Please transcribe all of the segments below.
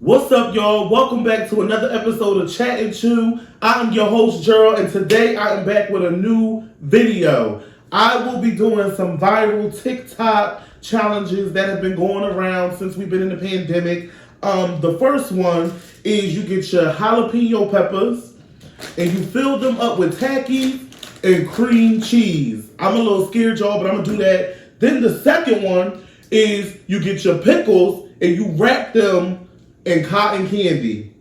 What's up, y'all? Welcome back to another episode of Chat and Chew. I'm your host, Gerald, and today I am back with a new video. I will be doing some viral TikTok challenges that have been going around since we've been in the pandemic. The first one is you get your jalapeno peppers and you fill them up with Takis and cream cheese. I'm a little scared, y'all, but I'm going to do that. Then the second one is you get your pickles and you wrap them in cotton candy.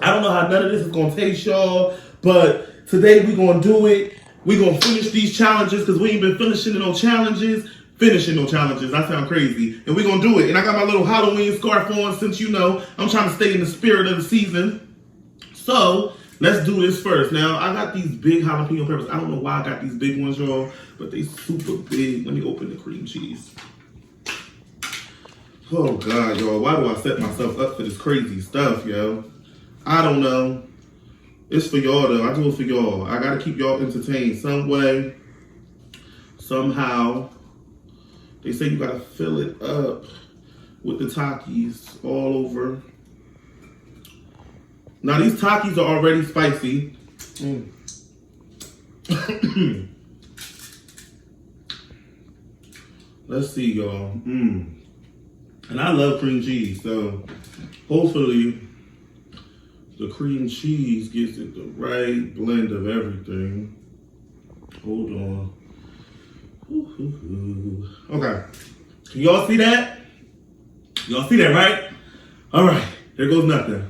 I don't know how none of this is going to taste, y'all, but today we're going to do it. We're going to finish these challenges because we ain't been finishing no challenges. I sound crazy. And we're going to do it. And I got my little Halloween scarf on since, you know, I'm trying to stay in the spirit of the season. So let's do this first. Now, I got these big jalapeno peppers. I don't know why I got these big ones, y'all, but they super big. Let me open the cream cheese. Oh, God, y'all. Why do I set myself up for this crazy stuff, yo? I don't know. It's for y'all, though. I do it for y'all. I got to keep y'all entertained some way, somehow. They say you got to fill it up with the Takis all over. Now, these Takis are already spicy. Let's see, y'all. And I love cream cheese, so hopefully the cream cheese gets it the right blend of everything. Hold on. Okay. Can y'all see that? Y'all see that, right? All right. There goes nothing.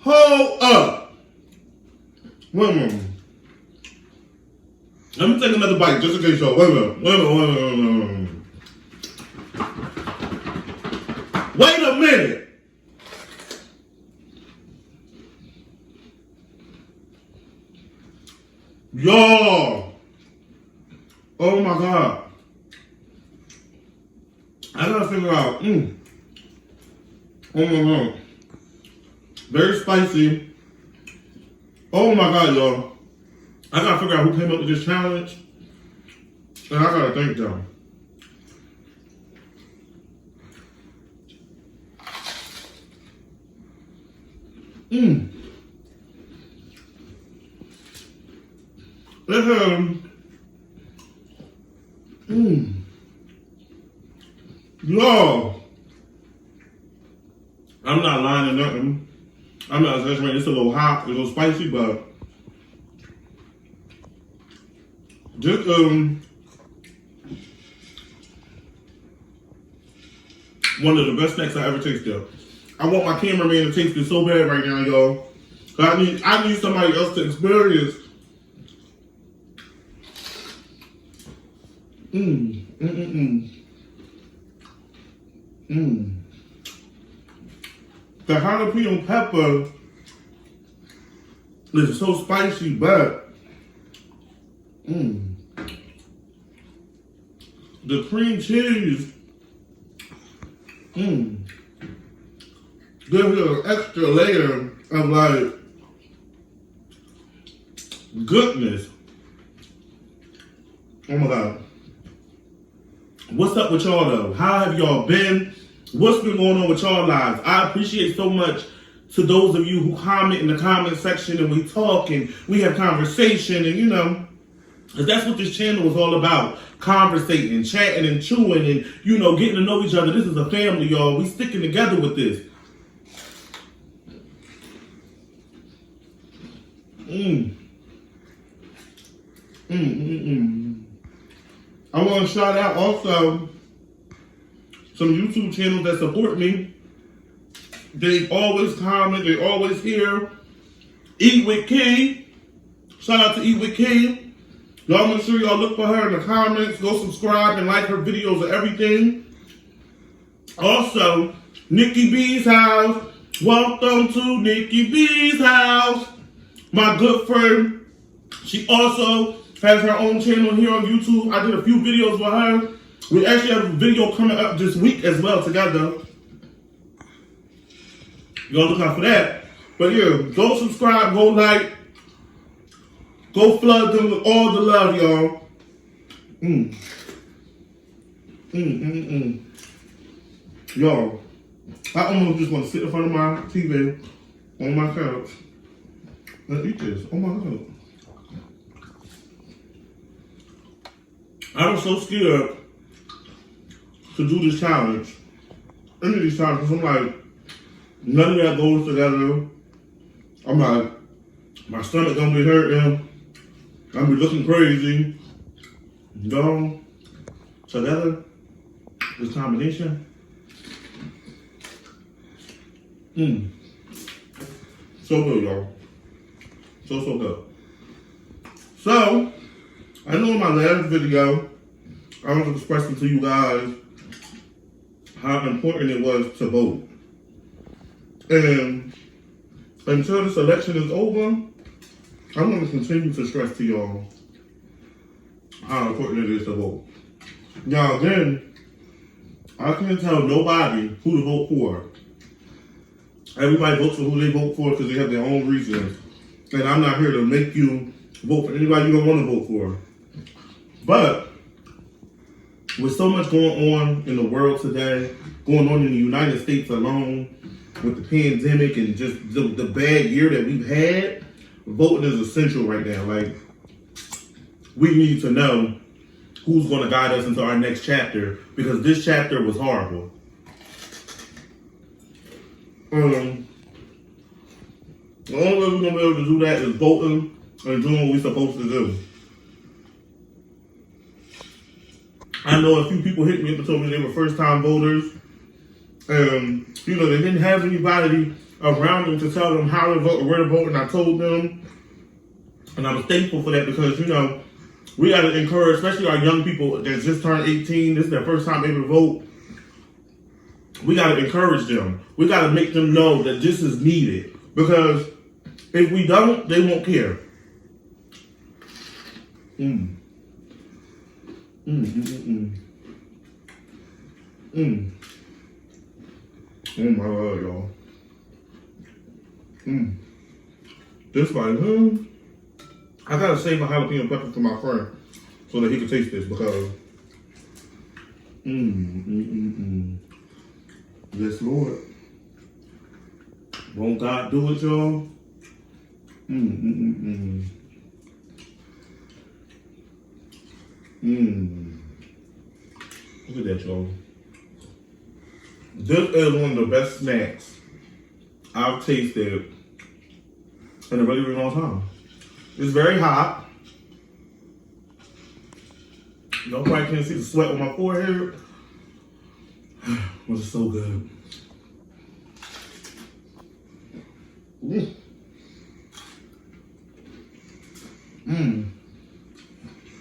Hold up. Wait a minute. Let me take another bite just in case y'all. Wait a minute. Y'all. Oh my God. I gotta figure out. Oh my God. Very spicy. Oh my God, y'all. I gotta figure out who came up with this challenge. And I gotta thank them. Y'all. I'm not lying or nothing. I'm not exaggerating. It's a little hot, a little spicy, but just one of the best snacks I ever tasted. I want my cameraman to taste it so bad right now, y'all. I need somebody else to experience. The jalapeno pepper is so spicy, but the cream cheese gives it an extra layer of like goodness. Oh my God. What's up with y'all though? How have y'all been? What's been going on with y'all lives? I appreciate so much to those of you who comment in the comment section and we talk and we have conversation and, you know, because that's what this channel is all about. Conversating, chatting and chewing and, you know, getting to know each other. This is a family, y'all. We sticking together with this. I want to shout out also some YouTube channels that support me. They always comment, they always hear. Eat with Key. Shout out to Eat with Key. Y'all make sure y'all look for her in the comments. Go subscribe and like her videos and everything. Also, Nikki B's house. Welcome to Nikki B's house. My good friend, she also has her own channel here on YouTube. I did a few videos with her. We actually have a video coming up this week as well together. Y'all look out for that. But yeah, go subscribe, go like, go flood them with all the love, y'all. Y'all, I almost just want to sit in front of my TV on my couch and eat this. Oh my God. I was so scared to do this challenge. Any of these challenges, I'm like, none of that goes together. I'm like, my stomach gonna be hurting. I'm be looking crazy. No, together, this combination. So good, y'all. So good. So, I know in my last video, I was expressing to you guys how important it was to vote. And until this election is over, I'm going to continue to stress to y'all how important it is to vote. Now again, I can't tell nobody who to vote for. Everybody votes for who they vote for because they have their own reasons. And I'm not here to make you vote for anybody you don't want to vote for. But with so much going on in the world today, going on in the United States alone, with the pandemic and just the bad year that we've had, voting is essential right now. Like, we need to know who's going to guide us into our next chapter, because this chapter was horrible. The only way we're going to be able to do that is voting and doing what we're supposed to do. I know a few people hit me up and told me they were first-time voters. And, they didn't have anybody around them to tell them how to vote or where to vote, and I told them. And I was thankful for that because, we got to encourage, especially our young people that just turned 18, this is their first time able to vote. We got to encourage them. We got to make them know that this is needed. Because if we don't, they won't care. Oh my God, y'all. This like, I gotta save my jalapeno pepper for my friend so that he can taste this because, yes, Lord. Won't God do it, y'all? Look at that, y'all. This is one of the best snacks I've tasted in a really, really long time. It's very hot. Nobody can see the sweat on my forehead. But it's so good.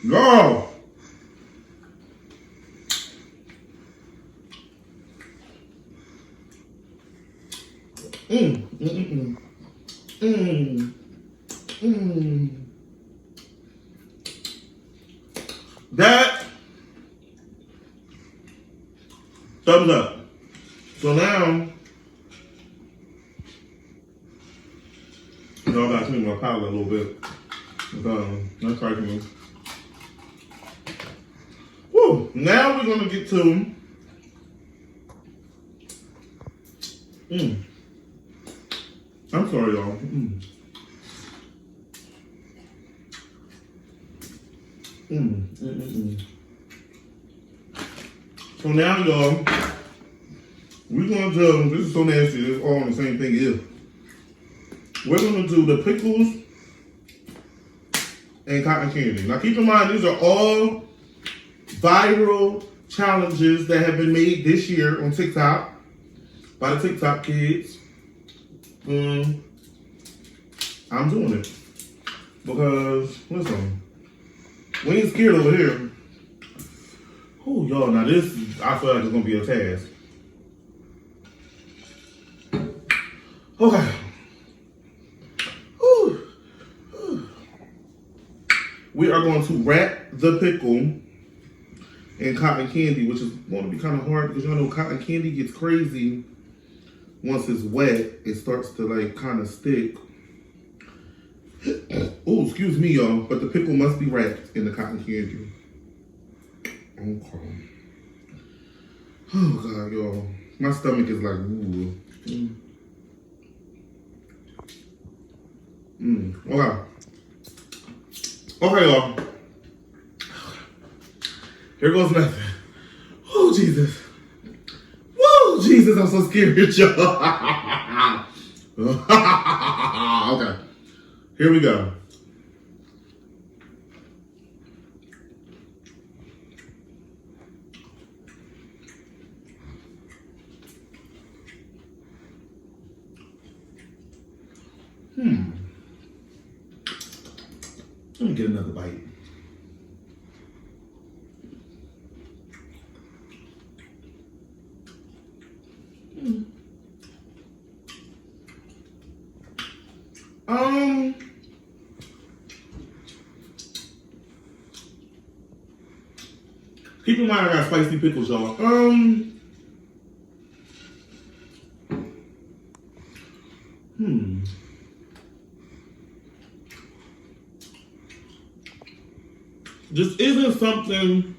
No! That thumbs up. So now, I gotta clean my palate a little bit. That's cracking me. Woo! Now we're gonna get to I'm sorry, y'all. So now, y'all, we're gonna do, this is so nasty, it's all on the same thing here. We're gonna do the pickles and cotton candy. Now keep in mind, these are all viral challenges that have been made this year on TikTok by the TikTok kids. I'm doing it because, listen, we ain't scared over here. Oh, y'all, now this, I feel like it's gonna be a task. Okay. We are are going to wrap the pickle in cotton candy, which is going to be kind of hard because y'all know cotton candy gets crazy once it's wet. It starts to like kind of stick. Oh, excuse me, y'all, but the pickle must be wrapped in the cotton candy. Okay. Oh God, y'all, my stomach is like ooh. Okay. Okay, y'all. Here goes nothing. Oh, Jesus. Whoa, Jesus, I'm so scared, y'all. Okay. Here we go. Let me get another bite. Keep in mind I got spicy pickles, y'all. This isn't something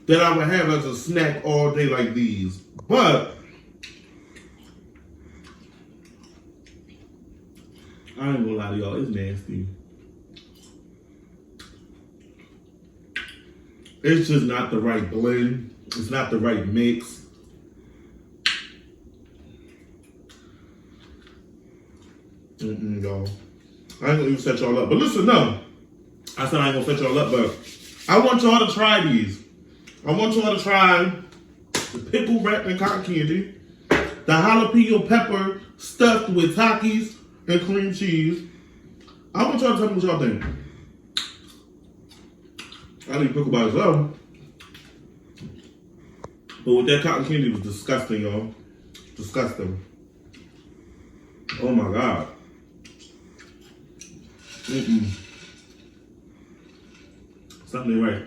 that I would have as a snack all day like these, but I ain't gonna lie to y'all, it's nasty. It's just not the right blend. It's not the right mix. Y'all. I ain't gonna even set y'all up. But listen, no. I said I ain't gonna set y'all up, but I want y'all to try these. I want y'all to try the pickle wrapped in cotton candy, the jalapeno pepper stuffed with Takis and cream cheese. I want y'all to tell me what y'all think. I didn't pickle by itself. But with that cotton candy, it was disgusting, y'all. Disgusting. Oh my God. Something ain't right.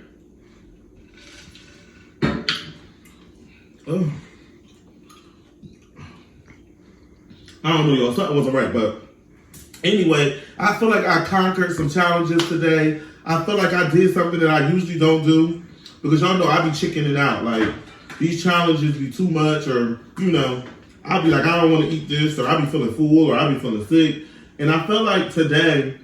Oh. I don't know, y'all. Something wasn't right, but anyway, I feel like I conquered some challenges today. I feel like I did something that I usually don't do because y'all know I be chickening out. Like, these challenges be too much, or, you know, I'll be like, I don't want to eat this, or I'll be feeling full, or I'll be feeling sick. And I felt like today,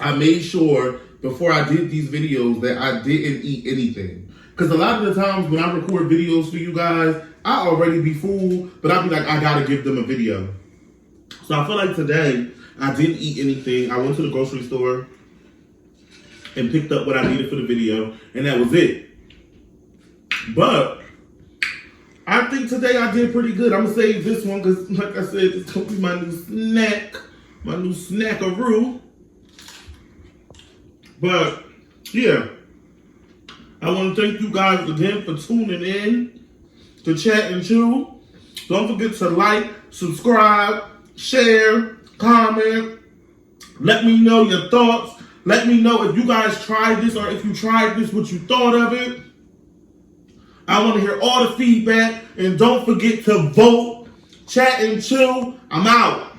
I made sure before I did these videos that I didn't eat anything. Because a lot of the times when I record videos for you guys, I already be full, but I'll be like, I gotta give them a video. So I feel like today, I didn't eat anything. I went to the grocery store and picked up what I needed for the video, and that was it. But I think today I did pretty good. I'm gonna save this one because, like I said, it's gonna be my new snack, my new snackaroo. But yeah, I want to thank you guys again for tuning in to Chat and Chew. Don't forget to like, subscribe, share, comment. Let me know your thoughts. Let me know if you guys tried this, or if you tried this, what you thought of it. I want to hear all the feedback. And don't forget to vote. Chat and Chew. I'm out.